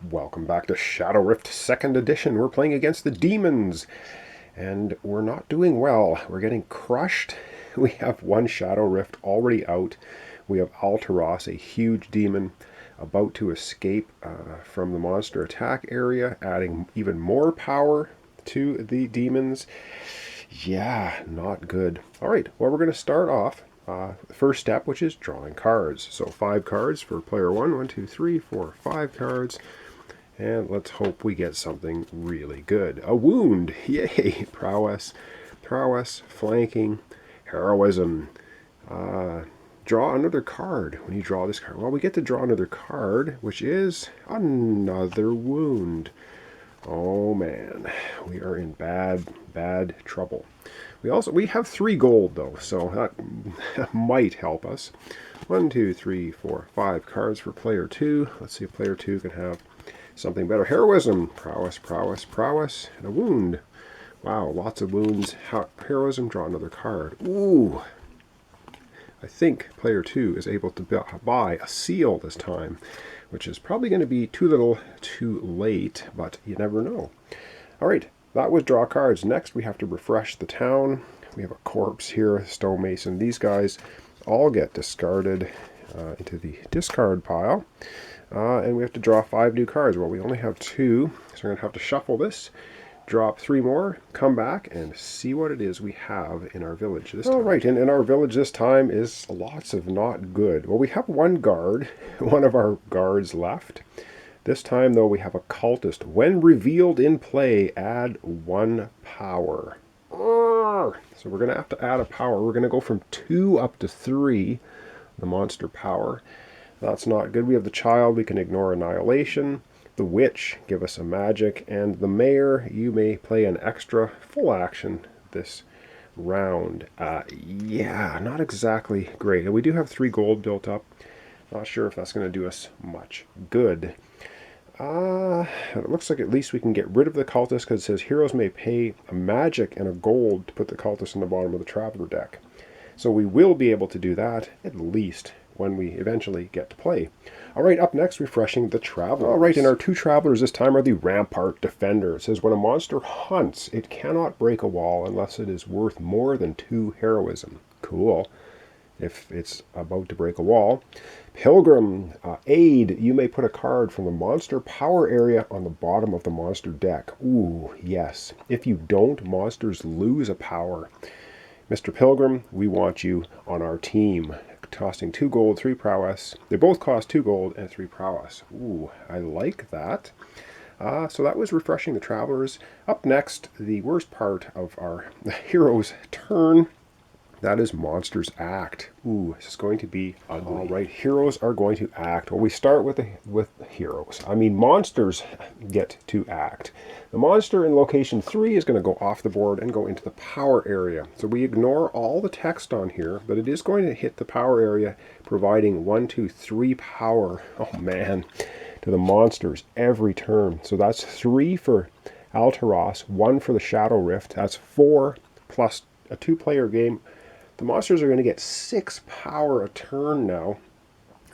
Welcome back to Shadow Rift 2nd Edition. We're playing against the demons, and we're not doing well. We're getting crushed. We have one Shadow Rift already out. We have Alteros, a huge demon, about to escape from the monster attack area, adding even more power to the demons. Yeah, not good. Alright, well, we're going to start off the first step, which is drawing cards. So 5 cards for player 1. 1, 2, 3, 4, 5 cards. And let's hope we get something really good. A wound! Yay! Prowess, flanking, heroism. Draw another card when you draw this card. Well, we get to draw another card, which is another wound. Oh man, we are in bad trouble. We have 3 gold though, so that might help us. 1, 2, 3, 4, 5 cards for player 2. Let's see if player 2 can have something better. Heroism, prowess, and a wound. Wow, lots of wounds. Heroism, draw another card. Ooh. I think player 2 is able to buy a seal this time, which is probably going to be too little too late, but you never know. Alright, that was draw cards. Next we have to refresh the town. We have a corpse here, a stonemason. These guys all get discarded into the discard pile. And we have to draw 5 new cards. Well, we only have 2, so we're going to have to shuffle this, drop 3 more, come back, and see what it is we have in our village this time. All right, and in our village this time is lots of not good. Well, we have one guard, one of our guards left. This time, though, we have a cultist. When revealed in play, add 1 power. So we're going to have to add a power. We're going to go from 2 up to 3, the monster power. That's not good. We have the child, we can ignore annihilation. The witch, give us a magic. And the mayor, you may play an extra full action this round. Yeah, not exactly great. And we do have 3 gold built up. Not sure if that's going to do us much good. It looks like at least we can get rid of the cultist because it says heroes may pay a magic and a gold to put the cultist in the bottom of the traveler deck. So we will be able to do that at least when we eventually get to play. Alright, up next, refreshing the travelers. Alright, and our 2 travelers this time are the Rampart Defender. It says when a monster hunts, it cannot break a wall unless it is worth more than 2 heroism. Cool. If it's about to break a wall. Pilgrim, aid. You may put a card from the monster power area on the bottom of the monster deck. Ooh, yes. If you don't, monsters lose a power. Mr. Pilgrim, we want you on our team. Costing 2 gold, 3 prowess. They both cost 2 gold and 3 prowess. Ooh, I like that. So that was refreshing the travelers. Up next, the worst part of our hero's turn. That is Monsters Act. Ooh, this is going to be ugly. All right, heroes are going to act. Well, we start with heroes. I mean, monsters get to act. The monster in location 3 is going to go off the board and go into the power area. So we ignore all the text on here, but it is going to hit the power area, providing 1, 2, 3 power. Oh man, to the monsters every turn. So that's 3 for Alteros, 1 for the Shadow Rift. That's 4 plus a 2-player game. The monsters are going to get 6 power a turn now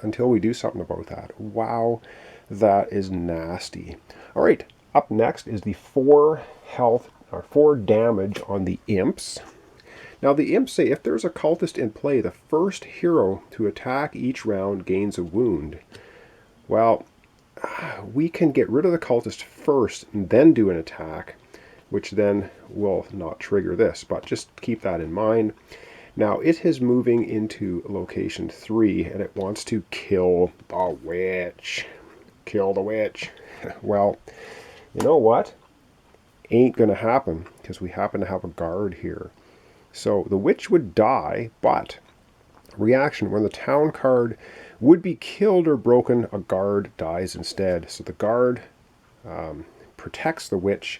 until we do something about that. Wow, that is nasty. All right, up next is the 4 health or 4 damage on the imps. Now the imps say if there's a cultist in play, the first hero to attack each round gains a wound. Well, we can get rid of the cultist first and then do an attack, which then will not trigger this, but just keep that in mind. Now, it is moving into location 3, and it wants to kill the witch. Kill the witch. Well, you know what? Ain't going to happen, because we happen to have a guard here. So, the witch would die, but reaction, when the town card would be killed or broken, a guard dies instead. So the guard protects the witch,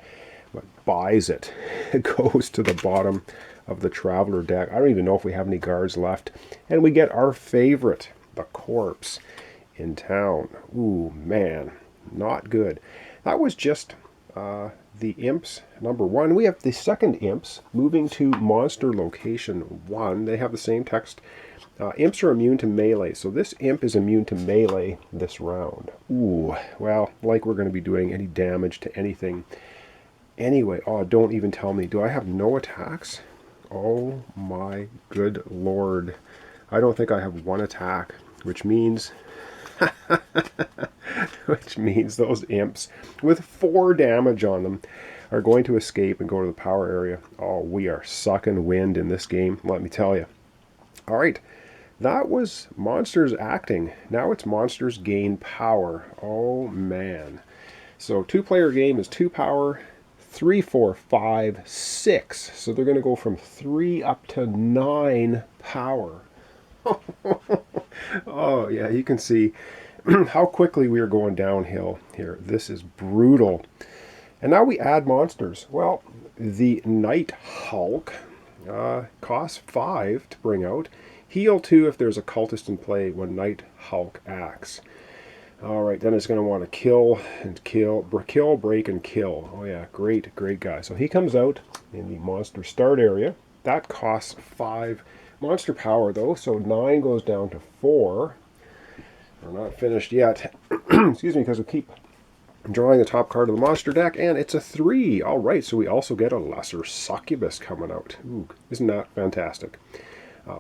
but buys it. It goes to the bottom of the traveler deck. I don't even know if we have any guards left. And we get our favorite, the corpse, in town. Ooh, man, not good. That was just the imps number 1. We have the second imps moving to monster location 1. They have the same text Imps are immune to melee, so this imp is immune to melee this round. Ooh, well, like we're going to be doing any damage to anything. Anyway, oh, don't even tell me. Do I have no attacks? Oh my good lord. I don't think I have one attack, which means those imps with 4 damage on them are going to escape and go to the power area. Oh, we are sucking wind in this game, let me tell you. All right, that was monsters acting. Now it's monsters gain power. Oh man. So 2-player game is 2 power, 3, 4, 5, 6. So they're going to go from 3 up to 9 power. Oh yeah, you can see how quickly we are going downhill here. This is brutal. And now we add monsters. Well, the Night Hulk costs 5 to bring out. Heal 2 if there's a cultist in play when Night Hulk acts. Alright, then it's going to want to kill, break, and kill. Oh yeah, great guy. So he comes out in the monster start area. That costs 5 monster power though, so 9 goes down to 4. We're not finished yet. Excuse me, because we keep drawing the top card of the monster deck, and it's a 3. Alright, so we also get a lesser succubus coming out. Ooh, isn't that fantastic?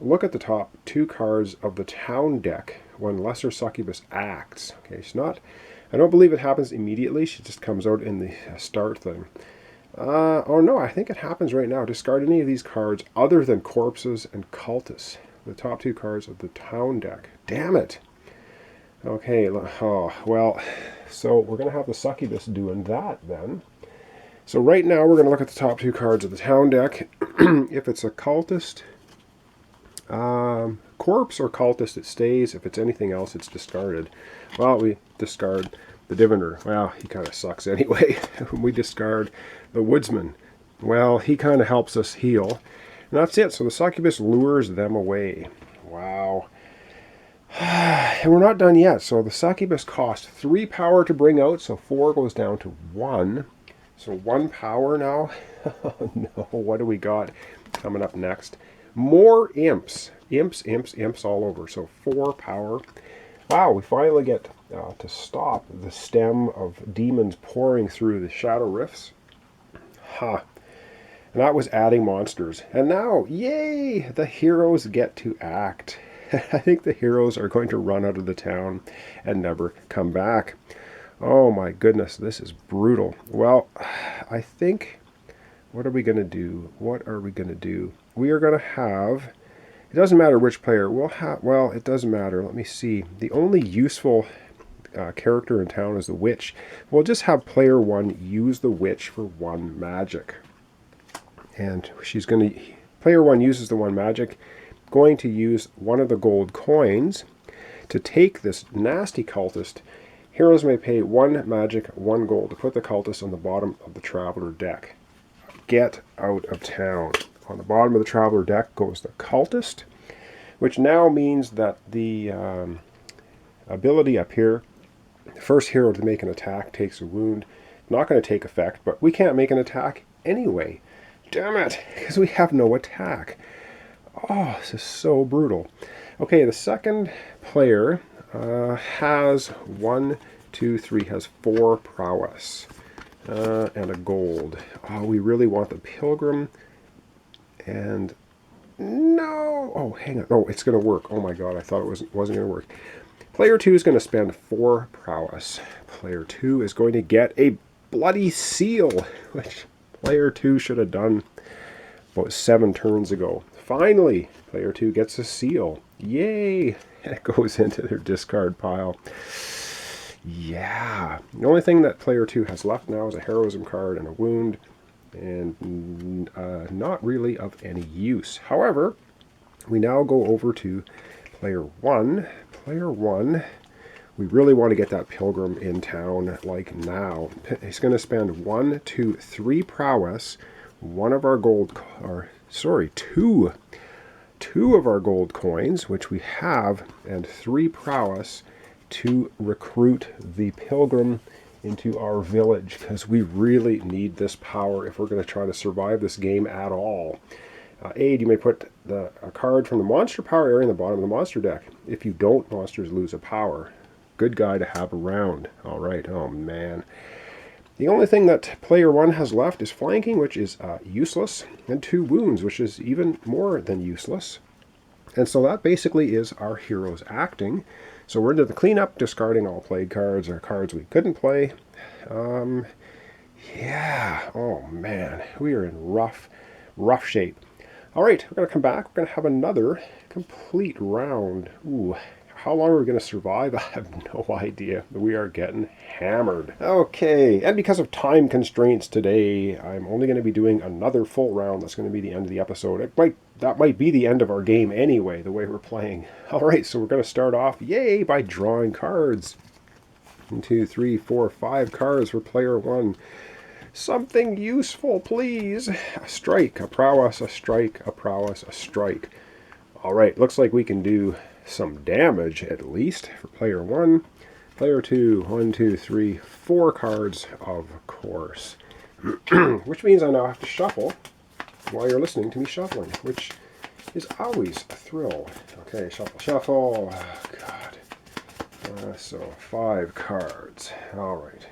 Look at the top 2 cards of the town deck when lesser succubus acts. Okay, she's not, I don't believe it happens immediately. She just comes out in the start thing. Oh no, I think it happens right now. Discard any of these cards other than corpses and cultists. The top 2 cards of the town deck. Damn it. Okay, oh, well, so we're going to have the succubus doing that then. So right now we're going to look at the top 2 cards of the town deck. If it's a cultist, corpse or cultist, it stays. If it's anything else, it's discarded. Well, we discard the diviner. Well, he kind of sucks anyway. We discard the woodsman. Well, he kind of helps us heal. And that's it. So the succubus lures them away. Wow. And we're not done yet. So the succubus costs 3 power to bring out. So 4 goes down to 1. So 1 power now. Oh no, what do we got coming up next? More imps. Imps all over. So 4 power. Wow, we finally get to stop the stem of demons pouring through the shadow rifts. Ha. And that was adding monsters. And now, yay, the heroes get to act. I think the heroes are going to run out of the town and never come back. Oh my goodness, this is brutal. Well, I think, what are we going to do? What are we going to do? We are going to have, it doesn't matter which player, we'll have, well, it doesn't matter. Let me see. The only useful character in town is the witch. We'll just have player 1 use the witch for 1 magic. And she's going to, player 1 uses the 1 magic, going to use one of the gold coins to take this nasty cultist. Heroes may pay 1 magic, 1 gold to put the cultist on the bottom of the traveler deck. Get out of town. On the bottom of the traveler deck goes the cultist, which now means that the ability up here, the first hero to make an attack takes a wound. Not going to take effect, but we can't make an attack anyway. Damn it, because we have no attack. Oh, this is so brutal. Okay, the second player has 1, 2, 3, has 4 prowess and a gold. Oh, we really want the pilgrim. And no, oh, hang on. Oh, it's going to work. Oh my god, I thought it wasn't going to work. Player 2 is going to spend 4 prowess. Player 2 is going to get a bloody seal, which player 2 should have done about 7 turns ago. Finally, player 2 gets a seal. Yay! And it goes into their discard pile. Yeah. The only thing that player 2 has left now is a heroism card and a wound. And not really of any use. However, we now go over to player 1. Player 1, we really want to get that pilgrim in town like now. He's going to spend 1, 2, 3 prowess, 1 of our gold, or sorry, 2 of our gold coins, which we have, and 3 prowess to recruit the pilgrim into our village, because we really need this power if we're going to try to survive this game at all. Aid, you may put a card from the monster power area in the bottom of the monster deck. If you don't, monsters lose a power. Good guy to have around. All right, oh man. The only thing that player 1 has left is flanking, which is useless, and 2 wounds, which is even more than useless. And so that basically is our heroes acting. So we're into the cleanup, discarding all played cards or cards we couldn't play. Yeah, oh man, we are in rough shape. All right, we're going to come back. We're going to have another complete round. Ooh, how long are we going to survive? I have no idea. We are getting hammered. Okay, and because of time constraints today, I'm only going to be doing another full round. That's going to be the end of the episode. That might be the end of our game anyway, the way we're playing. All right, so we're going to start off, yay, by drawing cards. 1, 2, 3, 4, 5 cards for player 1. Something useful, please. A strike, a prowess, a strike, a prowess, a strike. All right, looks like we can do some damage at least for player 1. Player 2, 1, 2, 3, 4 cards, of course. Which means I now have to shuffle while you're listening to me shuffling, which is always a thrill. Okay, shuffle, shuffle. Oh, God. So 5 cards. All right.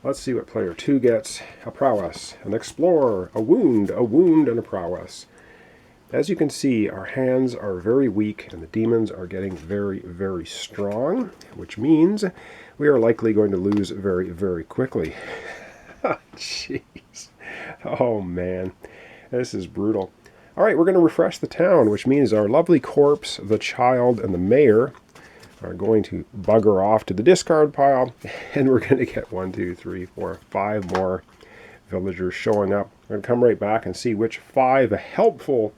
Let's see what player 2 gets. A prowess, an explorer, a wound, and a prowess. As you can see, our hands are very weak and the demons are getting very, very strong, which means we are likely going to lose very, very quickly. Jeez. Oh man, this is brutal. All right, we're going to refresh the town, which means our lovely corpse, the child, and the mayor are going to bugger off to the discard pile, and we're going to get 1, 2, 3, 4, 5 more villagers showing up. We're going to come right back and see which 5 helpful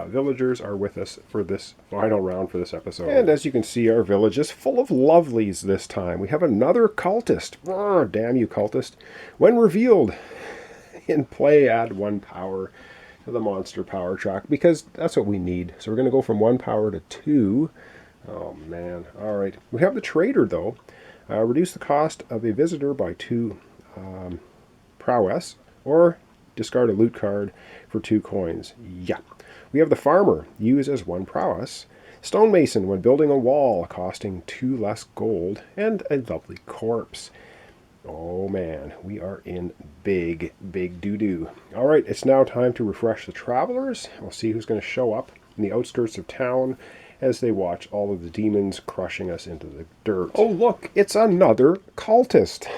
villagers are with us for this final round for this episode. And as you can see, our village is full of lovelies this time. We have another cultist. Oh, damn you, cultist. When revealed in play, add 1 power to the monster power track, because that's what we need. So we're going to go from 1 power to 2. Oh man, all right. We have the trader though. Reduce the cost of a visitor by 2 prowess, or discard a loot card for 2 coins. Yeah. We have the farmer. Use as 1 prowess. Stonemason when building a wall, costing 2 less gold, and a lovely corpse. Oh man, we are in big doo-doo. All right, it's now time to refresh the travelers. We'll see who's going to show up in the outskirts of town as they watch all of the demons crushing us into the dirt. Oh look, it's another cultist.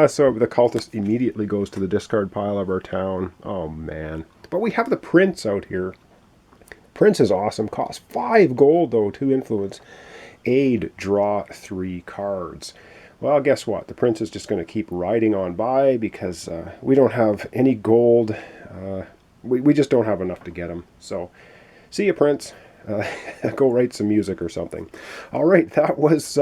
So the cultist immediately goes to the discard pile of our town. Oh man. But we have the prince out here. Prince is awesome. Costs 5 gold though, 2 influence. Aid, draw 3 cards. Well, guess what? The prince is just going to keep riding on by because we don't have any gold. We just don't have enough to get him. So, see you, prince. Go write some music or something. All right, that was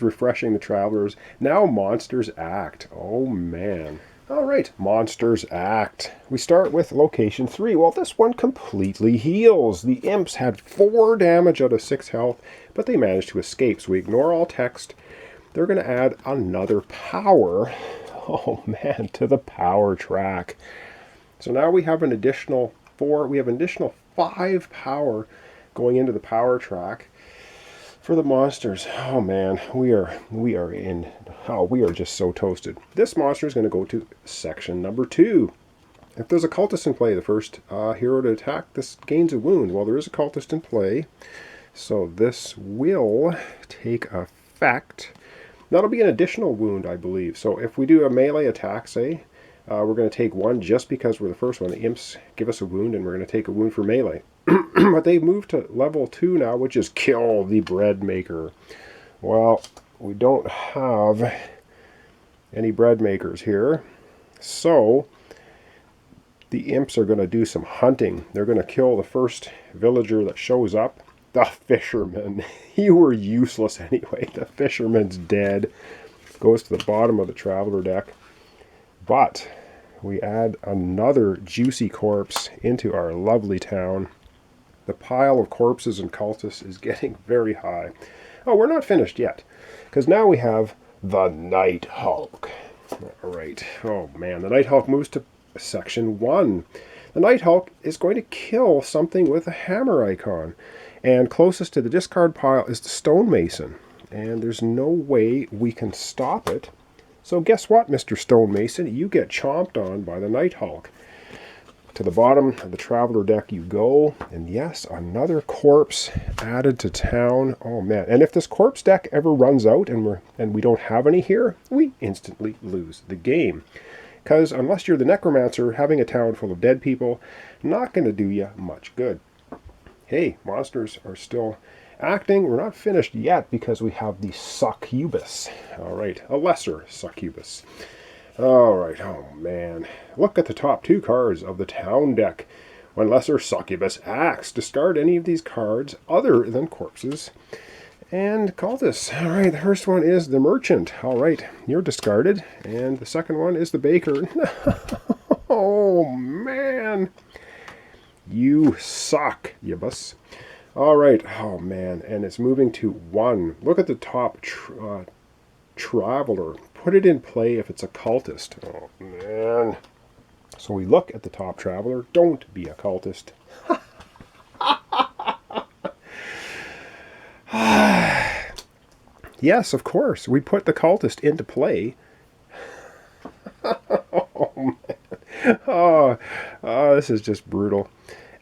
refreshing the travelers. Now monsters act. Oh man. All right, monsters act. We start with location 3. Well, this one completely heals. The imps had 4 damage out of 6 health, but they managed to escape. So we ignore all text. They're going to add another power. Oh man, to the power track. So now we have an additional 4. We have an additional 5 power going into the power track for the monsters. Oh man, we are just so toasted. This monster is going to go to section number 2. If there's a cultist in play, the first hero to attack this gains a wound. Well, there is a cultist in play, so this will take effect. That'll be an additional wound, I believe. So if we do a melee attack, say, we're going to take 1 just because we're the first one. The imps give us a wound, and we're going to take a wound for melee. But they've moved to level 2 now, which is kill the bread maker. Well, we don't have any bread makers here. So the imps are going to do some hunting. They're going to kill the first villager that shows up. The fisherman. You were useless anyway. The fisherman's dead. Goes to the bottom of the traveler deck. But we add another juicy corpse into our lovely town. The pile of corpses and cultists is getting very high. Oh, we're not finished yet, because now we have the Night Hulk. All right. Oh man, the Night Hulk moves to Section 1. The Nighthawk is going to kill something with a hammer icon. And closest to the discard pile is the Stonemason. And there's no way we can stop it. So guess what, Mr. Stonemason? You get chomped on by the Nighthawk. To the bottom of the Traveler deck you go. And yes, another corpse added to town. Oh man. And if this corpse deck ever runs out and we don't have any here, we instantly lose the game. Because unless you're the Necromancer, having a town full of dead people, not going to do you much good. Hey, monsters are still acting. We're not finished yet because we have the Succubus. All right, a lesser Succubus. All right, oh man. Look at the top 2 cards of the town deck. When lesser Succubus acts, discard any of these cards other than corpses and cultists. All right, the first one is the Merchant. All right, you're discarded. And the second one is the Baker. Oh man. You suck, Yibus. All right, oh man, and it's moving to 1. Look at the top Traveler. Put it in play if it's a cultist. Oh man. So we look at the top Traveler. Don't be a cultist. Yes, of course. We put the cultist into play. Oh man. Oh, this is just brutal.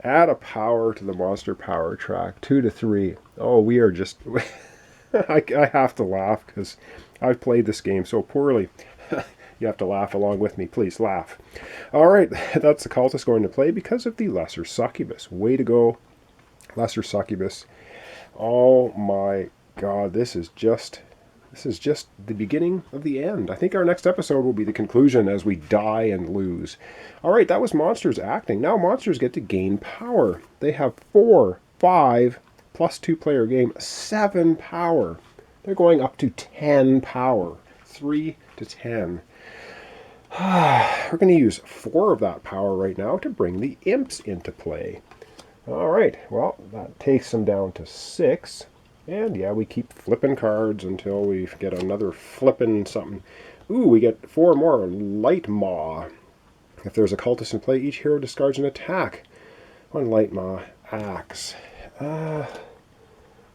Add a power to the monster power track. 2 to 3. Oh, we are just... I have to laugh because I've played this game so poorly. You have to laugh along with me. Please laugh. All right, that's the cultist going to play because of the lesser Succubus. Way to go, lesser Succubus. Oh my God, this is just the beginning of the end. I think our next episode will be the conclusion as we die and lose. All right, that was monsters acting. Now monsters get to gain power. They have 4, 5, plus 2 player game, 7 power. They're going up to 10 power. 3 to 10. We're going to use 4 of that power right now to bring the imps into play. All right, well, that takes them down to 6. And yeah, we keep flipping cards until we get another flipping something. Ooh, we get 4 more. Light Maw. If there's a cultist in play, each hero discards an attack. 1 Light Maw axe.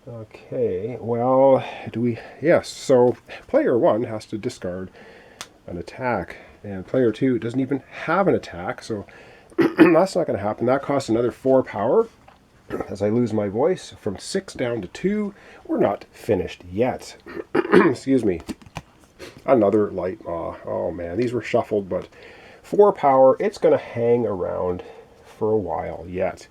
Okay, well, yes, so player 1 has to discard an attack. And player 2 doesn't even have an attack, so that's not going to happen. That costs another 4 power. As I lose my voice from 6 down to 2, we're not finished yet. Excuse me. Another Light Maw. Oh man, these were shuffled, but 4 power, it's going to hang around for a while yet.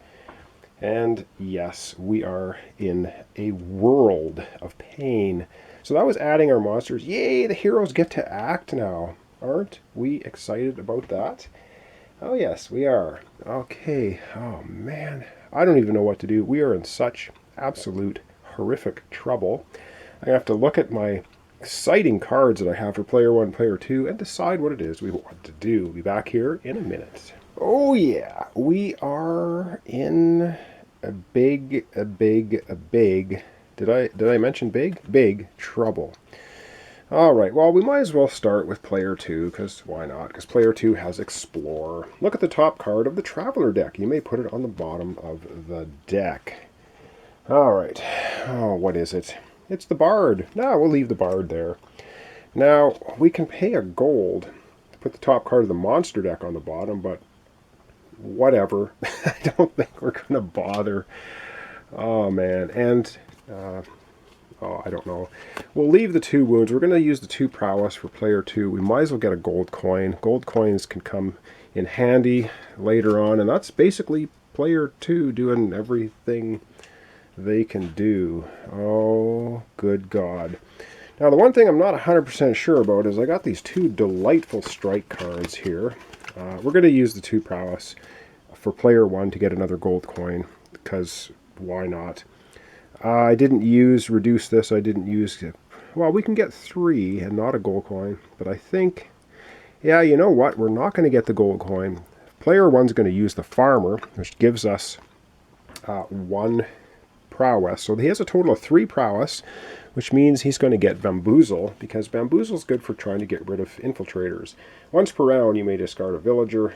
And yes, we are in a world of pain. So that was adding our monsters. Yay, the heroes get to act now. Aren't we excited about that? Oh yes, we are. Okay, oh man. I don't even know what to do. We are in such absolute horrific trouble. I have to look at my exciting cards that I have for player 1, player 2, and decide what it is we want to do. We'll be back here in a minute. Oh yeah, we are in a big, did I mention big? Big trouble. Alright, well, we might as well start with player 2, because why not? Because player 2 has Explore. Look at the top card of the Traveler deck. You may put it on the bottom of the deck. Alright, oh, what is it? It's the Bard. No, we'll leave the Bard there. Now, we can pay a gold to put the top card of the monster deck on the bottom, but whatever. I don't think we're going to bother. Oh, man, and... oh, I don't know. We'll leave the 2 wounds. We're going to use the 2 prowess for player 2. We might as well get a gold coin. Gold coins can come in handy later on, and that's basically player 2 doing everything they can do. Oh, good God. Now, the one thing I'm not 100% sure about is I got these 2 delightful strike cards here. We're going to use the 2 prowess for player 1 to get another gold coin, because why not? I didn't reduce this. I didn't use it. Well, we can get 3 and not a gold coin. But I think, yeah, you know what? We're not going to get the gold coin. Player 1's going to use the Farmer, which gives us 1 prowess. So he has a total of 3 prowess, which means he's going to get Bamboozle, because Bamboozle is good for trying to get rid of infiltrators. Once per round, you may discard a villager.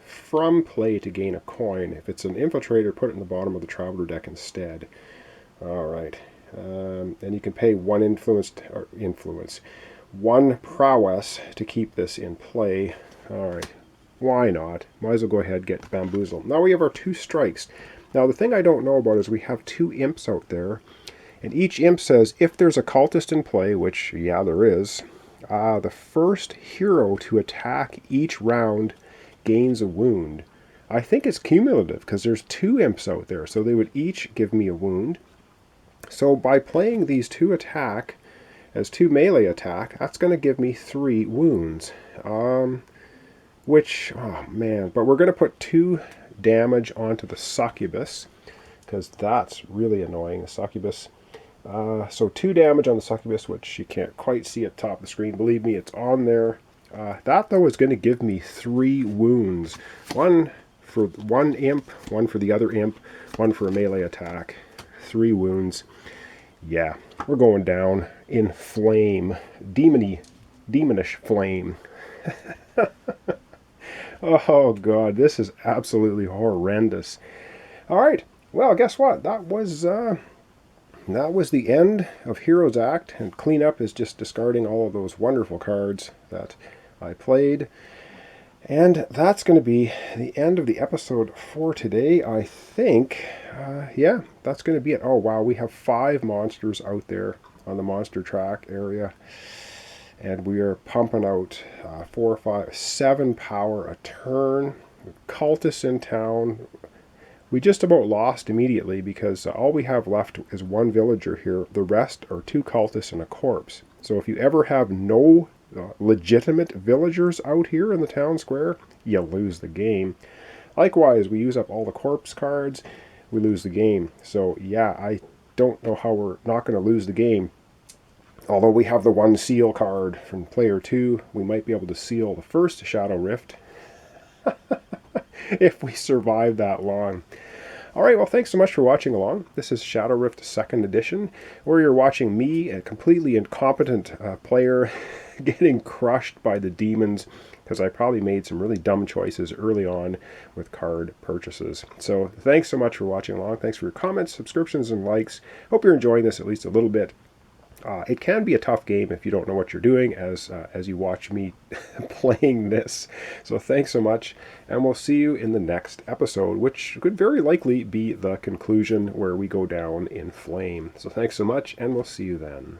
from play to gain a coin. If it's an infiltrator, put it in the bottom of the traveler deck instead. All right. And you can pay one one prowess to keep this in play. All right. Why not? Might as well go ahead and get bamboozled. Now we have our 2 strikes. Now the thing I don't know about is we have 2 imps out there. And each imp says if there's a cultist in play, which, yeah, there is, the first hero to attack each round gains a wound. I think it's cumulative because there's 2 imps out there, so they would each give me a wound. So by playing these 2 attack as 2 melee attack, that's going to give me 3 wounds. Which, oh man, but we're going to put 2 damage onto the succubus because that's really annoying, the succubus. So 2 damage on the succubus, which you can't quite see at the top of the screen. Believe me, it's on there. That, though, is going to give me 3 wounds. 1 for one imp, 1 for the other imp, 1 for a melee attack. 3 wounds. Yeah, we're going down in flame. Demonish flame. Oh, God, this is absolutely horrendous. All right, well, guess what? That was the end of Heroes Act, and cleanup is just discarding all of those wonderful cards that I played. And that's going to be the end of the episode for today, I think. Yeah, that's going to be it. Oh, wow, we have 5 monsters out there on the monster track area. And we are pumping out 4, 5, 7 power a turn. Cultists in town. We just about lost immediately because all we have left is 1 villager here. The rest are 2 cultists and a corpse. So if you ever have no legitimate villagers out here in the town square, you lose the game. Likewise, we use up all the corpse cards, we lose the game. So yeah, I don't know how we're not going to lose the game. Although we have the 1 seal card from player 2, we might be able to seal the first Shadow Rift if we survive that long. Alright, well, thanks so much for watching along. This is Shadow Rift 2nd Edition, where you're watching me, a completely incompetent player, getting crushed by the demons, because I probably made some really dumb choices early on with card purchases. So thanks so much for watching along. Thanks for your comments, subscriptions, and likes. Hope you're enjoying this at least a little bit. It can be a tough game if you don't know what you're doing as you watch me playing this. So thanks so much, and we'll see you in the next episode, which could very likely be the conclusion where we go down in flame. So thanks so much, and we'll see you then.